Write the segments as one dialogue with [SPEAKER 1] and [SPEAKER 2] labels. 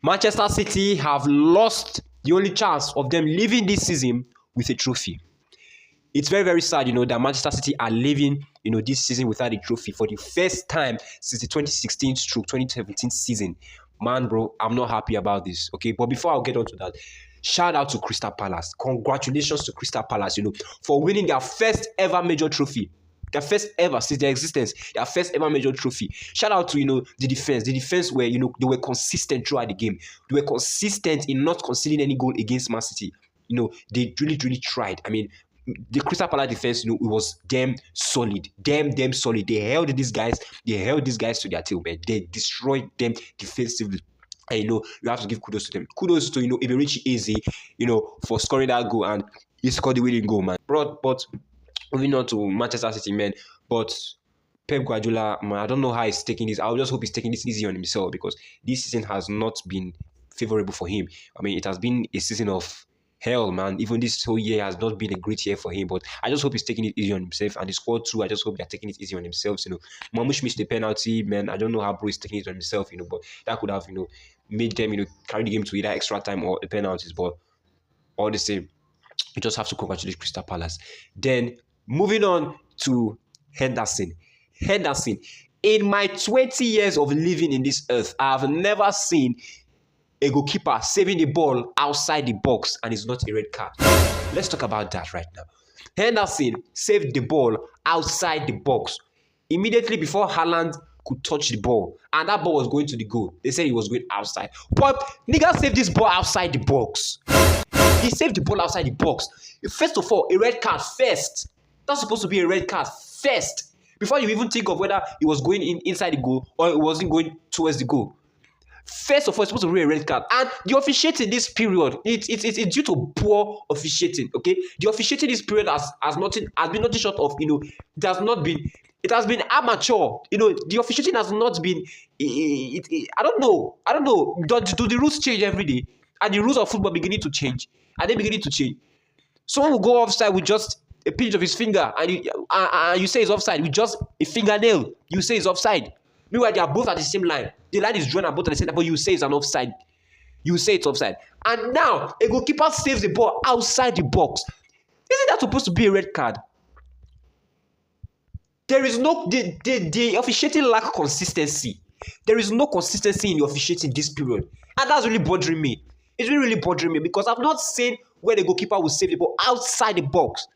[SPEAKER 1] Manchester City have lost the only chance of them leaving this season with a trophy. It's very, very sad, that Manchester City are leaving, this season without a trophy for the first time since the 2016-2017 season. Man, bro, I'm not happy about this, okay? But before I get on to that, shout out to Crystal Palace. Congratulations to Crystal Palace, for winning their first ever major trophy. Their first ever, since their existence, their first ever major trophy. Shout out to, the defense. The defense were, they were consistent throughout the game. They were consistent in not conceding any goal against Man City. They really, really tried. I mean, the Crystal Palace defense, it was damn solid. Damn solid. They held these guys to their tail, man. They destroyed them defensively. And, you have to give kudos to them. Kudos to, Iberichi Eze, for scoring that goal, and he scored the winning goal, man. But moving on to Manchester City, man. But Pep Guardiola, man, I don't know how he's taking this. I just hope he's taking this easy on himself, because this season has not been favorable for him. I mean, it has been a season of hell, man. Even this whole year has not been a great year for him, but I just hope he's taking it easy on himself, and the squad too. I just hope they're taking it easy on themselves. Mamush missed the penalty, man. I don't know how Bro is taking it on himself, but that could have, made them, carry the game to either extra time or the penalties. But all the same, you just have to congratulate Crystal Palace. Then moving on to Henderson. In my 20 years of living in this earth, I have never seen a goalkeeper saving the ball outside the box and it's not a red card. Let's talk about that right now. Henderson saved the ball outside the box immediately before Haaland could touch the ball, and that ball was going to the goal. They said he was going outside, but nigga saved this ball outside the box. He saved the ball outside the box. First of all, a red card first. That's supposed to be a red card first before you even think of whether it was going inside the goal or it wasn't going towards the goal. First of all, it's supposed to be a red card, and the officiating this period, it's due to poor officiating. Okay, the officiating this period has been nothing short of it has been amateur. The officiating has not been. I don't know. Do the rules change every day? Are the rules of football beginning to change? Are they beginning to change? Someone will go offside with just a pinch of his finger, and you say it's offside with just a fingernail. You say it's offside. Meanwhile, they are both at the same line. The line is drawn at both at the same time, but you say it's an offside. You say it's offside. And now, a goalkeeper saves the ball outside the box. Isn't that supposed to be a red card? There is no... The officiating lack consistency. There is no consistency in the officiating this period. And that's really bothering me. It's really bothering me, because I've not seen where the goalkeeper will save the ball outside the box.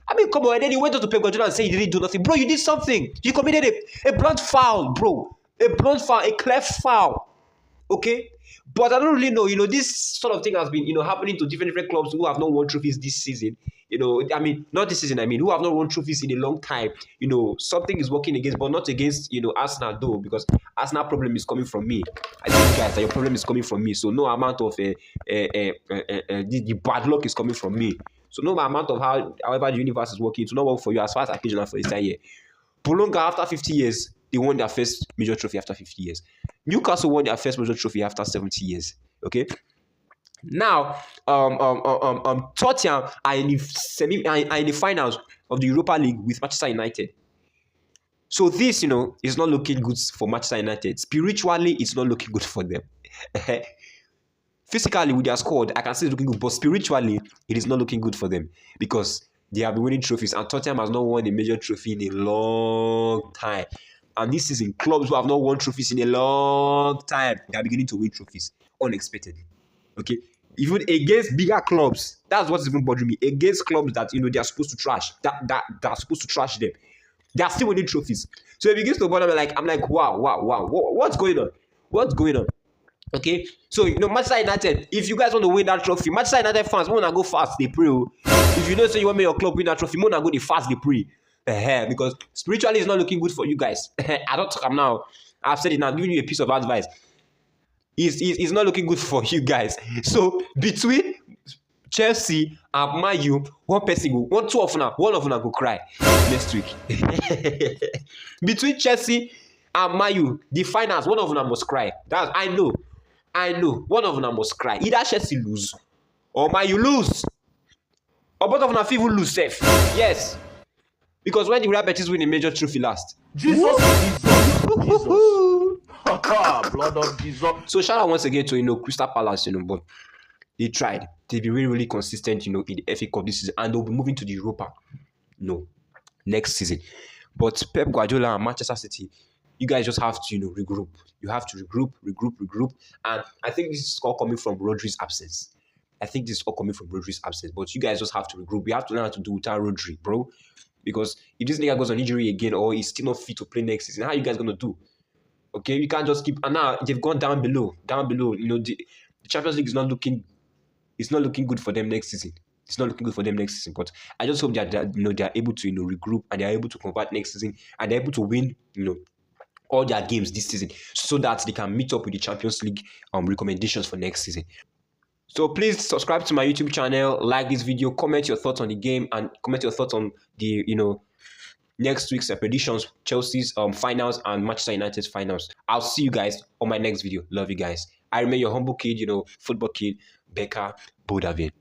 [SPEAKER 1] I mean, come on, and then he went on to Pep Guardiola and said he didn't do nothing. Bro, you did something. You committed a blunt foul, bro. A blunt foul, a clear foul. Okay? But I don't really know. This sort of thing has been, happening to different clubs who have not won trophies this season. I mean, not this season, who have not won trophies in a long time. Something is working against, but not against, Arsenal, though, because Arsenal problem is coming from me. I tell you guys that your problem is coming from me. So no amount of the bad luck is coming from me. So no amount of however the universe is working, it will not work for you as far as occasional for this year. Bologna, after 50 years, they won their first major trophy after 50 years. Newcastle won their first major trophy after 70 years. Okay? Now, Tottenham are in the finals of the Europa League with Manchester United. So this, is not looking good for Manchester United. Spiritually, it's not looking good for them. Physically, with their squad, I can see it's looking good, but spiritually, it is not looking good for them, because they have been winning trophies, and Tottenham has not won a major trophy in a long time. And this season, clubs who have not won trophies in a long time, they are beginning to win trophies unexpectedly. Okay, even against bigger clubs, that's what's even bothering me. Against clubs that they are supposed to trash, that are supposed to trash them, they are still winning trophies. So it begins to bother me. I'm like, wow, what's going on? What's going on? Okay, so Manchester United, if you guys want to win that trophy, Manchester United fans, wanna go fast, they pray. If you say you want to make your club win that trophy, wanna go the fast, they pray. Because spiritually it's not looking good for you guys. I don't talk now. I've said it now, I'm giving you a piece of advice. It's not looking good for you guys. So between Chelsea and Man U, one of them go cry next week. Between Chelsea and Man U, the finals, one of them must cry. I know. One of them must cry. Either Chelsea lose or Man U lose. Or both of them even lose safe. Yes. Because when the Real Betis win a major trophy last. Jesus.
[SPEAKER 2] Blood of Jesus.
[SPEAKER 1] So shout out once again to Crystal Palace, but they tried. They've been really, really consistent, in the FA Cup this season, and they'll be moving to the Europa, next season. But Pep Guardiola and Manchester City, you guys just have to, regroup. You have to regroup. And I think this is all coming from Rodri's absence. But you guys just have to regroup. You have to learn how to do without Rodri, bro. Because if this nigga goes on injury again or he's still not fit to play next season, how are you guys gonna do? Okay, you can't just keep. And now they've gone down below. The Champions League is not looking. It's not looking good for them next season. But I just hope that they are able to regroup, and they are able to convert next season, and they're able to win all their games this season, so that they can meet up with the Champions League recommendations for next season. So please subscribe to my YouTube channel, like this video, comment your thoughts on the game, and comment your thoughts on the next week's predictions, Chelsea's finals and Manchester United's finals. I'll see you guys on my next video. Love you guys. I remain your humble kid, football kid, Becca Bodavin.